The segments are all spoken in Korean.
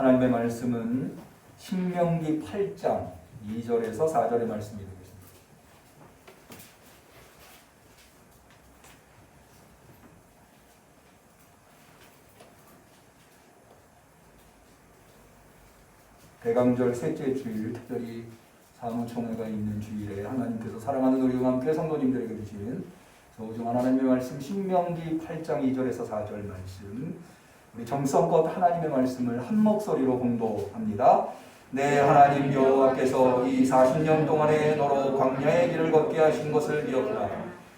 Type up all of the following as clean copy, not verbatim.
하나님의 말씀은 신명기 8장 2절에서 4절의 말씀이 되겠습니다. 대강절 셋째 주일, 특별히 사무총회가 있는 주일에 하나님께서 사랑하는 우리 응암교회 성도님들에게 주신 소중한 하나님의 말씀, 신명기 8장 2절에서 4절 말씀, 우리 정성껏 하나님의 말씀을 한 목소리로 공독합니다. 내 하나님 여호와께서 이 40년 동안에 너로 광야의 길을 걷게 하신 것을 기억하라.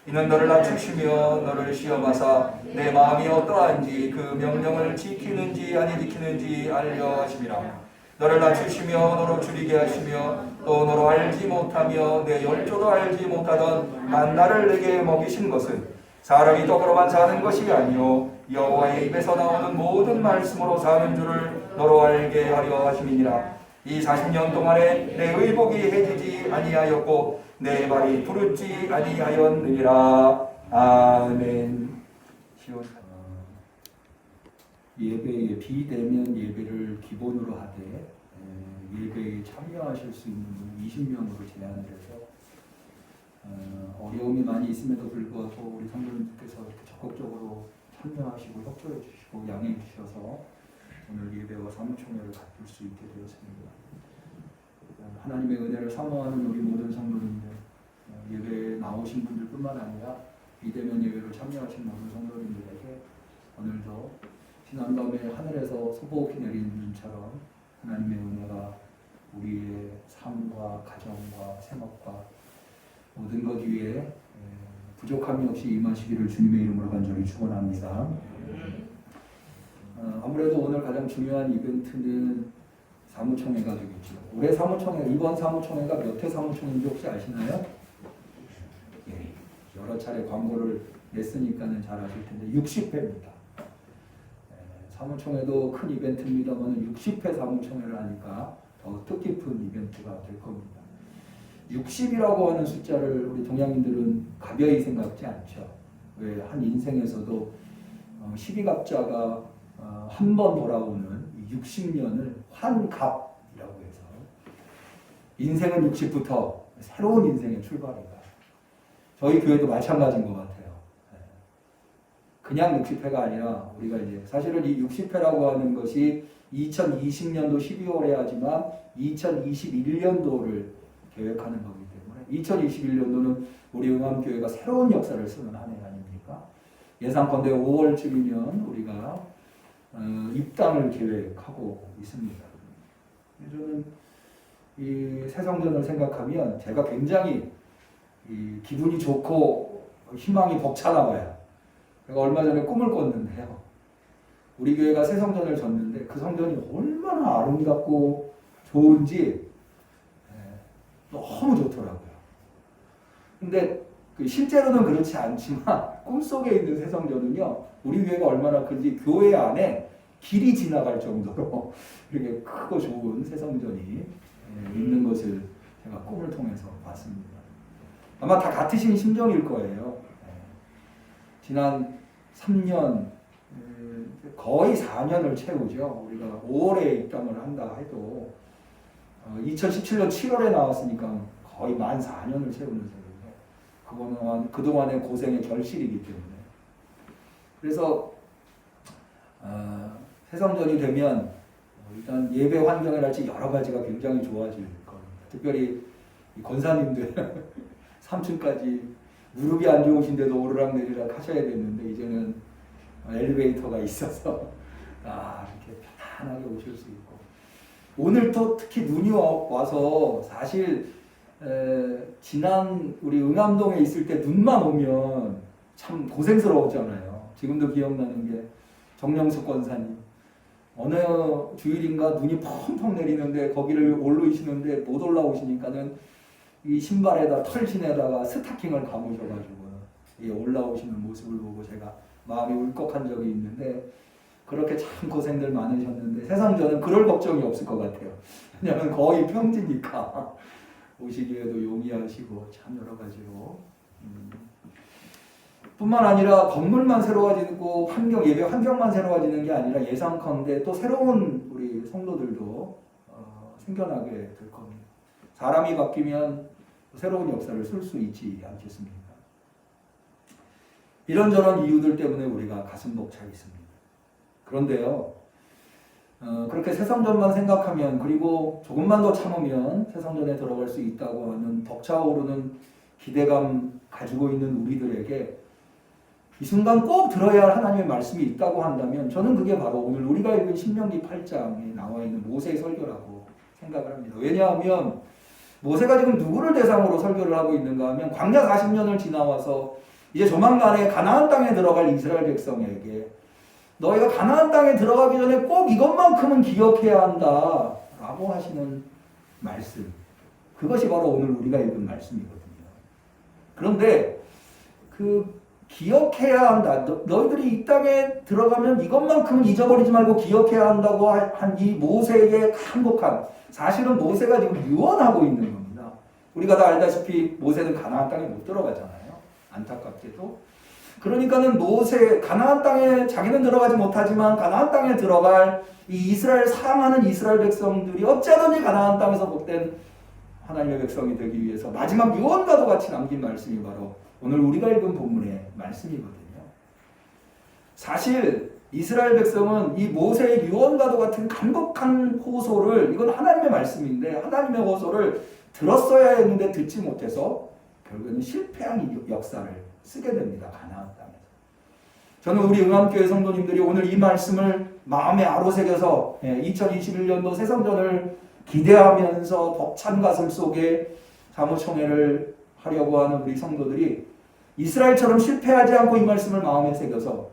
이는 너를 낮추시며 너를 시험하사 내 마음이 어떠한지 그 명령을 지키는지 아니 지키는지 알려 하심이라. 너를 낮추시며 너로 줄이게 하시며 또 너로 알지 못하며 내 열조도 알지 못하던 만나를 내게 먹이신 것은 사람이 떡으로만 사는 것이 아니요 여호와의 입에서 나오는 모든 말씀으로 사는 줄을 너로 알게 하려 하심이니라. 이 40년 동안에 내 의복이 해지지 아니하였고 내 발이 부르지 아니하였느니라. 아멘. 예배에 비대면 예배를 기본으로 하되 예배에 참여하실 수 있는 분 20명으로 제한을 해서 어려움이 많이 있음에도 불구하고 우리 성도님께서 이렇게 적극적으로 참여하시고 협조해 주시고 양해해 주셔서 오늘 예배와 사무총회를 갖출 수 있게 되었습니다. 하나님의 은혜를 사모하는 우리 모든 성도님들, 예배에 나오신 분들뿐만 아니라 비대면 예배로 참여하신 모든 성도님들에게 오늘도 지난밤에 하늘에서 소복이 내리는 눈처럼 하나님의 은혜가 우리의 삶과 가정과 생업과 모든 것 위에 부족함이 없이 임하시기를 주님의 이름으로 간절히 축원합니다. 아무래도 오늘 가장 중요한 이벤트는 사무총회가 되겠죠. 올해 사무총회, 이번 사무총회가 몇 회 사무총회인지 혹시 아시나요? 예, 여러 차례 광고를 냈으니까는 잘 아실 텐데 60회입니다. 사무총회도 큰 이벤트입니다만 60회 사무총회를 하니까 더 뜻깊은 이벤트가 될 겁니다. 60이라고 하는 숫자를 우리 동양인들은 가벼이 생각지 않죠. 왜 한 인생에서도 12갑자가 한 번 돌아오는 60년을 환갑이라고 해서 인생은 60부터 새로운 인생의 출발이다. 저희 교회도 마찬가지인 것 같아요. 그냥 60회가 아니라 우리가 이제 사실은 이 60회라고 하는 것이 2020년도 12월에 하지만 2021년도를 계획하는 거기 때문에 2021년도는 우리 응암교회가 새로운 역사를 쓰는 한 해 아닙니까? 예상컨대 5월쯤이면 우리가 입당을 계획하고 있습니다. 저는 이 새성전을 생각하면 제가 굉장히 기분이 좋고 희망이 벅차나 봐요. 제가 얼마 전에 꿈을 꿨는데요. 우리 교회가 새 성전을 졌는데 그 성전이 얼마나 아름답고 좋은지 너무 좋더라고요. 근데 실제로는 그렇지 않지만 꿈속에 있는 새 성전은요. 우리 교회가 얼마나 큰지 교회 안에 길이 지나갈 정도로 이렇게 크고 좋은 새 성전이 있는 것을 제가 꿈을 통해서 봤습니다. 아마 다 같으신 심정일 거예요. 지난 3년, 거의 4년을 채우죠. 우리가 5월에 입당을 한다 해도 2017년 7월에 나왔으니까 거의 만 4년을 채우는 셈이에요. 그동안의 고생의 결실이기 때문에. 그래서 새성전이 되면 일단 예배 환경이랄지 여러 가지가 굉장히 좋아질 겁니다. 특별히 권사님들 3층까지 무릎이 안 좋으신데도 오르락내리락 하셔야 되는데 이제는 엘리베이터가 있어서 이렇게 편안하게 오실 수 있고 오늘 또 특히 눈이 와서 사실 지난 우리 응암동에 있을 때 눈만 오면 참 고생스러웠잖아요. 지금도 기억나는 게 정영숙 권사님 어느 주일인가 눈이 펑펑 내리는데 거기를 올라오시는데 못 올라오시니까는 이 신발에다 털신에다가 스타킹을 감으셔가지고 올라오시는 모습을 보고 제가 마음이 울컥한 적이 있는데 그렇게 참 고생들 많으셨는데 새성전은 그럴 걱정이 없을 것 같아요. 왜냐하면 거의 평지니까 오시기에도 용이하시고 참 여러 가지로 뿐만 아니라 건물만 새로워지고 예배 환경만 새로워지는 게 아니라 예상컨대 또 새로운 우리 성도들도 생겨나게 될 겁니다. 사람이 바뀌면 새로운 역사를 쓸 수 있지 않겠습니까? 이런저런 이유들 때문에 우리가 가슴 벅차 있습니다. 그런데요, 그렇게 새성전만 생각하면, 그리고 조금만 더 참으면 새성전에 들어갈 수 있다고 하는 벅차오르는 기대감 가지고 있는 우리들에게 이 순간 꼭 들어야 할 하나님의 말씀이 있다고 한다면 저는 그게 바로 오늘 우리가 읽은 신명기 8장에 나와 있는 모세의 설교라고 생각을 합니다. 왜냐하면 모세가 지금 누구를 대상으로 설교를 하고 있는가 하면 광야 40년을 지나와서 이제 조만간에 가나안 땅에 들어갈 이스라엘 백성에게 너희가 가나안 땅에 들어가기 전에 꼭 이것만큼은 기억해야 한다 라고 하시는 말씀, 그것이 바로 오늘 우리가 읽은 말씀이거든요. 그런데 그 기억해야 한다, 너희들이 이 땅에 들어가면 이것만큼은 잊어버리지 말고 기억해야 한다고 한 이 모세의 간곡한, 사실은 모세가 지금 유언하고 있는 겁니다. 우리가 다 알다시피 모세는 가나안 땅에 못 들어가잖아요. 안타깝게도. 그러니까는 가나안 땅에 자기는 들어가지 못하지만 가나안 땅에 들어갈 이 이스라엘 사랑하는 이스라엘 백성들이 어찌하든지 가나안 땅에서 복된 하나님의 백성이 되기 위해서 마지막 유언과도 같이 남긴 말씀이 바로 오늘 우리가 읽은 본문의 말씀이거든요. 사실 이스라엘 백성은 이 모세의 유언과도 같은 간곡한 호소를, 이건 하나님의 말씀인데 하나님의 호소를 들었어야 했는데 듣지 못해서 결국에는 실패한 역사를 쓰게 됩니다. 가나안 땅에서. 저는 우리 응암교회 성도님들이 오늘 이 말씀을 마음에 아로새겨서 2021년도 새성전을 기대하면서 벅찬 가슴 속에 사무총회를 하려고 하는 우리 성도들이 이스라엘처럼 실패하지 않고 이 말씀을 마음에 새겨서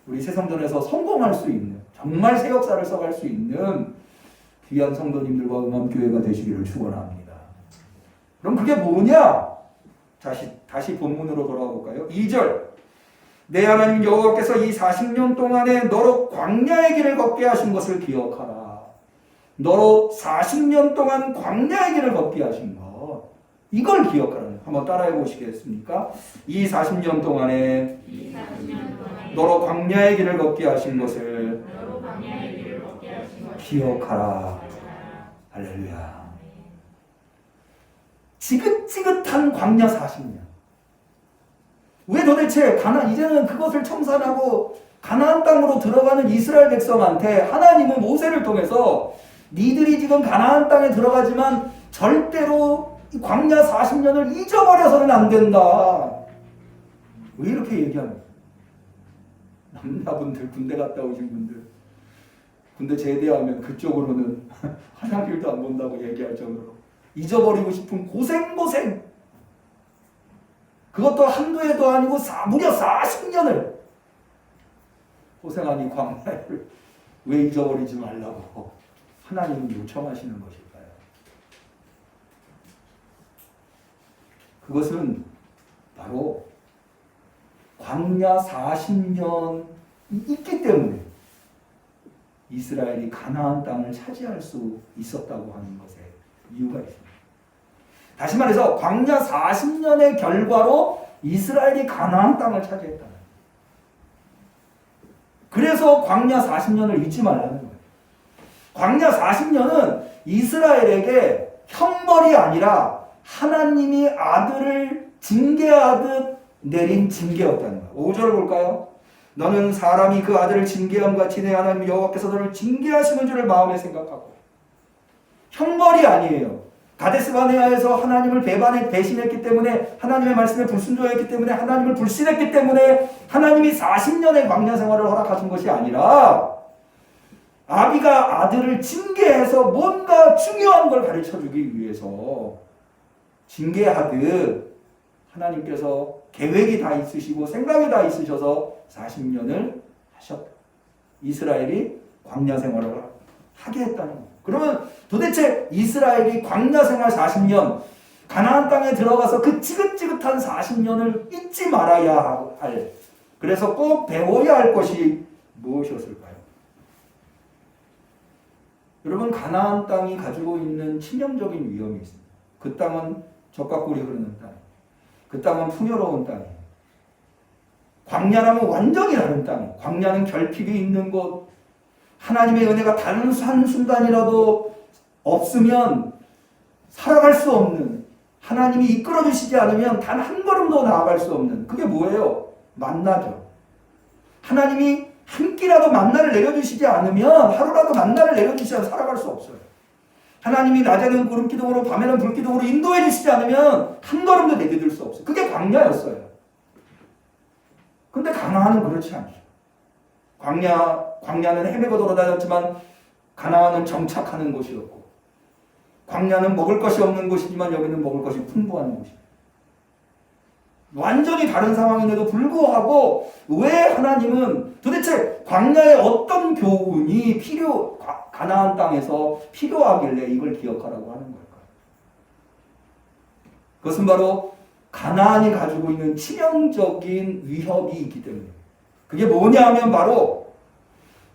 우리 새성전에서 성공할 수 있는, 정말 새 역사를 써갈 수 있는 귀한 성도님들과 응암교회가 되시기를 축원합니다. 그럼 그게 뭐냐? 다시 본문으로 돌아가 볼까요? 2절. 내 하나님 여호와께서 이 40년 동안에 너로 광야의 길을 걷게 하신 것을 기억하라. 너로 40년 동안 광야의 길을 걷게 하신 것, 이걸 기억하라. 한번 따라해 보시겠습니까? 이 40년 동안에 너로 광야의 길을 걷게 하신 것을 기억하라. 할렐루야. 지긋지긋한 광야 40년. 왜 도대체 이제는 그것을 청산하고 가나안 땅으로 들어가는 이스라엘 백성한테 하나님은 모세를 통해서 니들이 지금 가나안 땅에 들어가지만 절대로 이 광야 40년을 잊어버려서는 안 된다. 왜 이렇게 얘기합니까? 남자분들, 군대 갔다 오신 분들, 군대 제대하면 그쪽으로는 한양길도 안 본다고 얘기할 정도로 잊어버리고 싶은 고생, 그것도 한두 해도 아니고 무려 40년을 고생한 이 광야를 왜 잊어버리지 말라고 하나님은 요청하시는 것일까요? 그것은 바로 광야 40년이 있기 때문에 이스라엘이 가나안 땅을 차지할 수 있었다고 하는 것에 이유가 있습니다. 다시 말해서 광야 40년의 결과로 이스라엘이 가나안 땅을 차지했다는 거예요. 그래서 광야 40년을 잊지 말라는 거예요. 광야 40년은 이스라엘에게 형벌이 아니라 하나님이 아들을 징계하듯 내린 징계였다는 거예요. 5절을 볼까요? 너는 사람이 그 아들을 징계함 같이 내 하나님 여호와께서 너를 징계하시는 줄을 마음에 생각하고. 형벌이 아니에요. 가데스바네아에서 하나님을 배신했기 때문에, 하나님의 말씀에 불순종했기 때문에, 하나님을 불신했기 때문에 하나님이 40년의 광야 생활을 허락하신 것이 아니라 아비가 아들을 징계해서 뭔가 중요한 걸 가르쳐주기 위해서 징계하듯 하나님께서 계획이 다 있으시고 생각이 다 있으셔서 40년을 하셨다. 이스라엘이 광야 생활을 하게 했다는 거예요. 그러면 도대체 이스라엘이 광야 생활 40년, 가나안 땅에 들어가서 그 지긋지긋한 40년을 잊지 말아야 할, 그래서 꼭 배워야 할 것이 무엇이었을까요? 여러분, 가나안 땅이 가지고 있는 치명적인 위험이 있습니다. 그 땅은 젖과 꿀이 흐르는 땅, 그 땅은 풍요로운 땅이에요. 광야라면 완전히 다른 땅. 광야는 결핍이 있는 곳. 하나님의 은혜가 단 한 순간이라도 없으면 살아갈 수 없는, 하나님이 이끌어 주시지 않으면 단 한 걸음도 나아갈 수 없는, 그게 뭐예요? 만나죠. 하나님이 한 끼라도 만나를 내려주시지 않으면, 하루라도 만나를 내려주시지 않으면 살아갈 수 없어요. 하나님이 낮에는 구름기둥으로 밤에는 불기둥으로 인도해 주시지 않으면 한 걸음도 내디딜 수 없어요. 그게 광야였어요. 근데 가나안은 그렇지 않죠. 광야는 헤매고 돌아다녔지만 가나안은 정착하는 곳이었고, 광야는 먹을 것이 없는 곳이지만 여기는 먹을 것이 풍부한 곳이에요. 완전히 다른 상황인데도 불구하고 왜 하나님은 도대체 광야에 어떤 교훈이 가나안 땅에서 필요하길래 이걸 기억하라고 하는 걸까요? 그것은 바로 가나안이 가지고 있는 치명적인 위협이 있기 때문에, 그게 뭐냐 하면 바로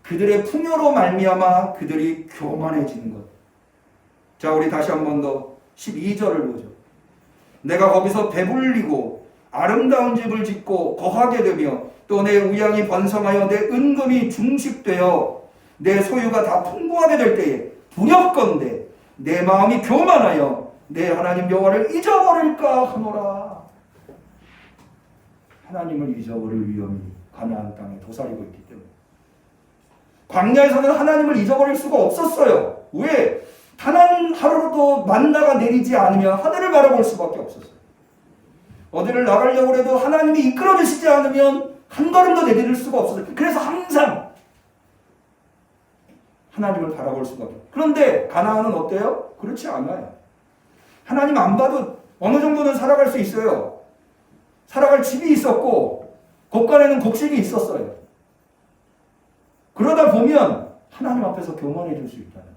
그들의 풍요로 말미암아 그들이 교만해지는 것. 자, 우리 다시 한 번 더 12절을 보죠. 내가 거기서 배불리고 아름다운 집을 짓고 거하게 되며 또 내 우양이 번성하여 내 은금이 중식되어 내 소유가 다 풍부하게 될 때에 두렵건대 내 마음이 교만하여 내 하나님 여호와를 잊어버릴까 하노라. 하나님을 잊어버릴 위험이 가나안 땅에 도사리고 있기 때문에, 광야에서는 하나님을 잊어버릴 수가 없었어요. 왜? 단 한 하루도 만나가 내리지 않으면 하늘을 바라볼 수밖에 없었어요. 어디를 나가려고 해도 하나님이 이끌어 주시지 않으면 한 걸음도 내디딜 수가 없었어요. 그래서 항상 하나님을 바라볼 수밖에 없어요. 그런데 가나안은 어때요? 그렇지 않아요. 하나님 안 봐도 어느 정도는 살아갈 수 있어요. 살아갈 집이 있었고 곳간에는 곡식이 있었어요. 그러다 보면 하나님 앞에서 교만해질 수 있다는 거예요.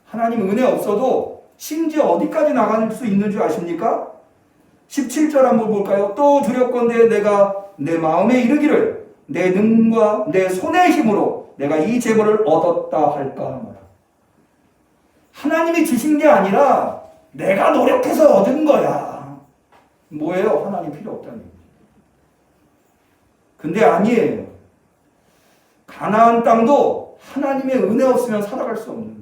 하나님 은혜 없어도 심지어 어디까지 나갈 수 있는 줄 아십니까? 17절 한번 볼까요? 또 두렵건대 내가 내 마음에 이르기를 내 능과 내 손의 힘으로 내가 이 재물을 얻었다 할까 하노라. 하나님이 주신 게 아니라 내가 노력해서 얻은 거야. 뭐예요? 하나님 필요 없다는 얘기죠. 근데 아니에요. 가나안 땅도 하나님의 은혜 없으면 살아갈 수 없는 거죠.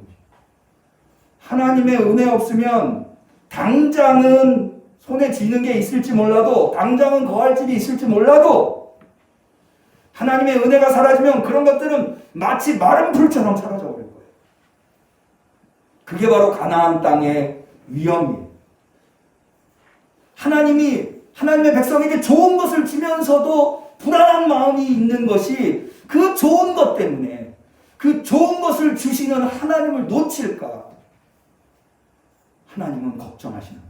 하나님의 은혜 없으면 당장은 손에 쥐는 게 있을지 몰라도, 당장은 거할 집이 있을지 몰라도, 하나님의 은혜가 사라지면 그런 것들은 마치 마른 풀처럼 사라져버릴 거예요. 그게 바로 가나안 땅의 위험이에요. 하나님의 백성에게 좋은 것을 주면서도 불안한 마음이 있는 것이 그 좋은 것 때문에, 그 좋은 것을 주시는 하나님을 놓칠까 하나님은 걱정하시는 거예요.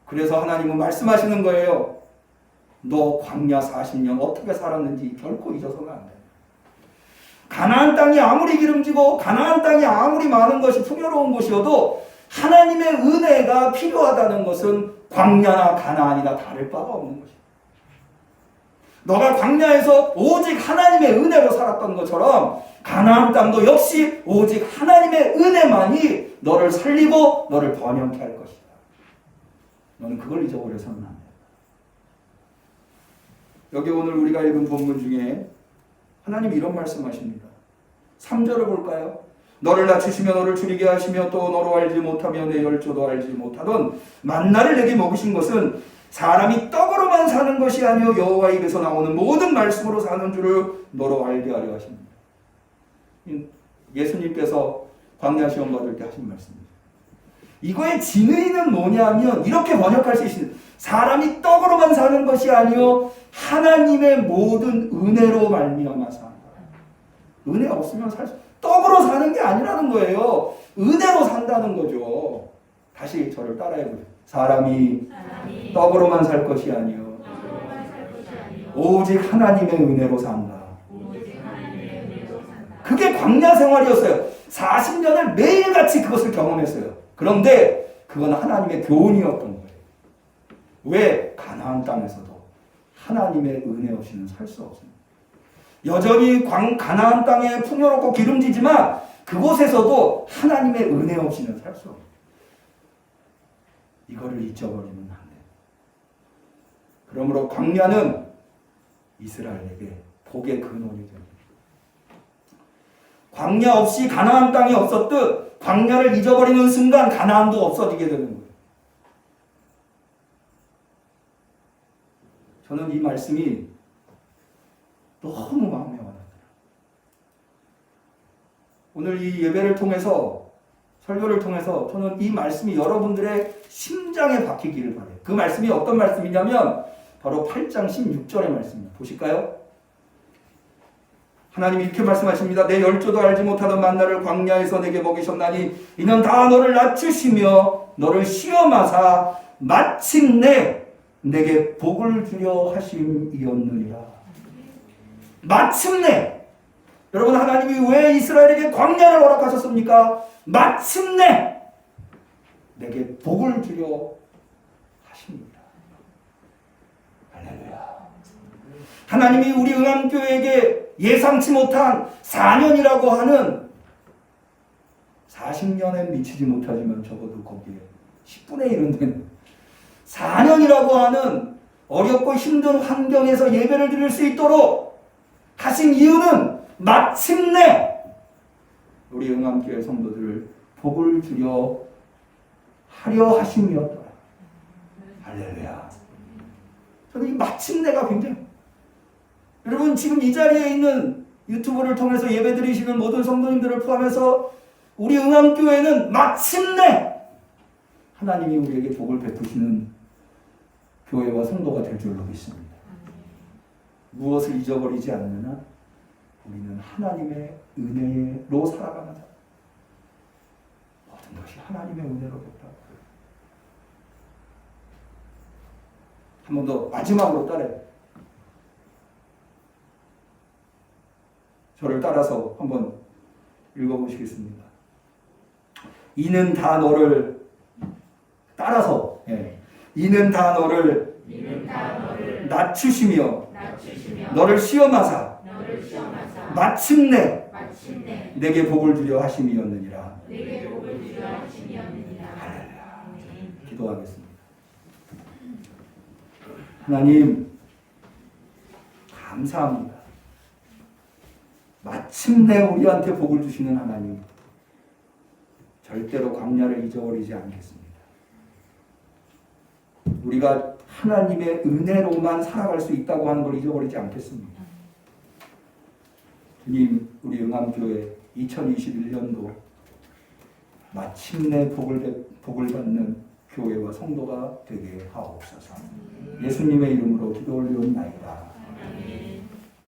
그래서 하나님은 말씀하시는 거예요. 너 광야 40년 어떻게 살았는지 결코 잊어서는 안 돼. 가나안 땅이 아무리 기름지고 가나안 땅이 아무리 많은 것이 풍요로운 곳이어도 하나님의 은혜가 필요하다는 것은 광야나 가나안이나 다를 바가 없는 것이야. 너가 광야에서 오직 하나님의 은혜로 살았던 것처럼 가나안 땅도 역시 오직 하나님의 은혜만이 너를 살리고 너를 번영케 할 것이다. 너는 그걸 잊어버려서는 안 돼. 여기 오늘 우리가 읽은 본문 중에 하나님이 이런 말씀하십니다. 3절을 볼까요? 너를 낮추시며 너를 줄이게 하시며 또 너로 알지 못하며 내 열조도 알지 못하던 만나를 내게 먹으신 것은 사람이 떡으로만 사는 것이 아니요 여호와 입에서 나오는 모든 말씀으로 사는 줄을 너로 알게 하려 하십니다. 예수님께서 광야 시험 받을 때 하신 말씀입니다. 이거의 진의는 뭐냐면 이렇게 번역할 수 있습니다. 사람이 떡으로만 사는 것이 아니요 하나님의 모든 은혜로 말미암아 사는 거예요. 은혜 없으면 떡으로 사는 게 아니라는 거예요. 은혜로 산다는 거죠. 다시 저를 따라해 보세요. 사람이 떡으로만 살 것이 아니요 오직 하나님의 은혜로 산다. 그게 광야 생활이었어요. 40년을 매일같이 그것을 경험했어요. 그런데 그건 하나님의 교훈이었던 거예요. 왜? 가나안 땅에서도 하나님의 은혜 없이는 살 수 없습니다. 여전히 가나안 땅에 풍요롭고 기름지지만 그곳에서도 하나님의 은혜 없이는 살 수 없습니다. 이거를 잊어버리면 안 돼요. 그러므로 광야는 이스라엘에게 복의 근원이 됩니다. 광야 없이 가나안 땅이 없었듯 광야를 잊어버리는 순간 가나안도 없어지게 되는 거예요. 저는 이 말씀이 너무 마음에 와닿아요. 오늘 이 예배를 통해서, 설교를 통해서 저는 이 말씀이 여러분들의 심장에 박히기를 바라요. 그 말씀이 어떤 말씀이냐면 바로 8장 16절의 말씀입니다. 보실까요? 하나님이 이렇게 말씀하십니다. 내 열조도 알지 못하던 만나를 광야에서 내게 먹이셨나니 이는 다 너를 낮추시며 너를 시험하사 마침내 내게 복을 주려 하심이었느니라. 마침내! 여러분, 하나님이 왜 이스라엘에게 광야를 허락하셨습니까? 마침내 내게 복을 주려 하십니다. 할렐루야. 하나님이 우리 응암교회에게 예상치 못한 4년이라고 하는 40년에 미치지 못하지만 적어도 거기에 10분의 1은 되는 4년이라고 하는 어렵고 힘든 환경에서 예배를 드릴 수 있도록 하신 이유는 마침내 우리 응암교회 성도들을 복을 주려 하려 하심이었더라. 할렐루야. 저는 이 마침내가 굉장히, 여러분 지금 이 자리에 있는 유튜브를 통해서 예배 드리시는 모든 성도님들을 포함해서 우리 응암교회는 마침내 하나님이 우리에게 복을 베푸시는 교회와 성도가 될 줄로 믿습니다. 무엇을 잊어버리지 않느냐? 우리는 하나님의 은혜로 살아가는 자. 모든 것이 하나님의 은혜로 됐다. 한 번 더 마지막으로 따라요. 저를 따라서 한번 읽어보시겠습니다. 이는 다 너를 따라서, 이는 다 너를 낮추시며 너를 시험하사 마침내 내게 복을 주려 하심이었느니라. 할렐루야. 기도하겠습니다. 하나님 감사합니다. 마침내 우리한테 복을 주시는 하나님, 절대로 광야를 잊어버리지 않겠습니다. 우리가 하나님의 은혜로만 살아갈 수 있다고 하는 걸 잊어버리지 않겠습니다. 주님, 우리 응암교회 2021년도 마침내 복을 받는 교회와 성도가 되게 하옵소서. 예수님의 이름으로 기도 올리옵나이다.